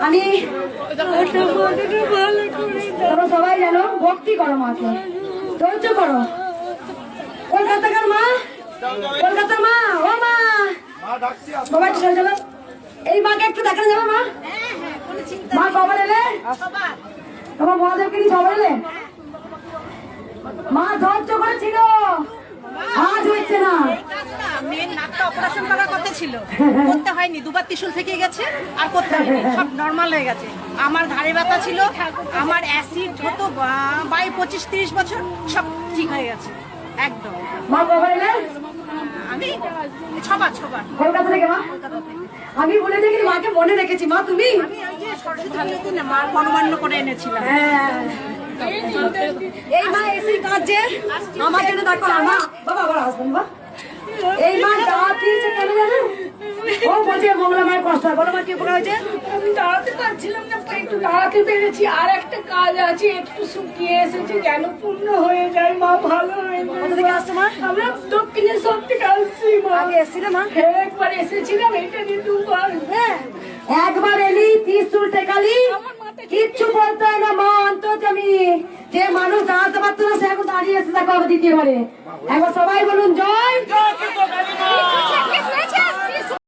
আমি তোমরা সবাই জানো ভক্তি করো মাকে, ধৈর্য করো। কলকাতাকার মা, কলকাতার মা, ও মা সবাই চলো, এই মাকে একটু দেখানো যাবে মা? মা কবার এলে? তোমার মহাদেবকে নিয়ে সবাই এলে? মা ধৈর্য করেছিল, আজ হচ্ছে না। মেয়ের নাকটা অপারেশন করার কথা ছিল, করতে হয়নি, দুবার ত্রিশূল থেকে গেছে আর করতে হয়নি, সব নর্মাল হয়ে গেছে। আমার ঘাড়ে ব্যথা ছিল, আমার অ্যাসিড হতো 25-30 বছর, সব ঠিক হয়ে গেছে একদম। মা কবার এলে? আমি ছবার কলকাতা থেকে। মা আমি বলে দেখি মাকে মনে রেখেছি। মা তুমি? আমি ওই যে সরস্বতী না মার মনোমান্য করে এনেছিলাম। এই মা এসে কাজে আমার জন্য দেখো না মা, বাবা বড় হাসবেন বা এই মা দাঁত দিয়েছে কেন জানো? ও বলছে মঙ্গলা মায়ের কষ্ট হয়। বলো মা কি উপকার হয়েছে? আমি দাঁড়াতে পারছিলাম না, একটু দাঁড়াতে পেরেছি। আর একটা কাজ আছে, একটু শুকিয়ে এসেছে, যেন পূর্ণ হয়ে যায় মা, ভালো হয়ে যায়। কোথা থেকে আসছো মা? আমরা দক্ষিণেশ্বর থেকে আসছি মা। আগে এসেছিলে মা? একবার এসেছিলাম, এটা নিয়ে দুবার। একবার এলি ত্রিশূল টেকালি, কিচ্ছু বলতে হয় না মা। অন্তত আমি যে মানুষ দাঁড়াতে পারতো না সে এখন দাঁড়িয়ে এসে দেখো আবার দ্বিতীয়বারে। একবার সবাই বলুন জয় জয়।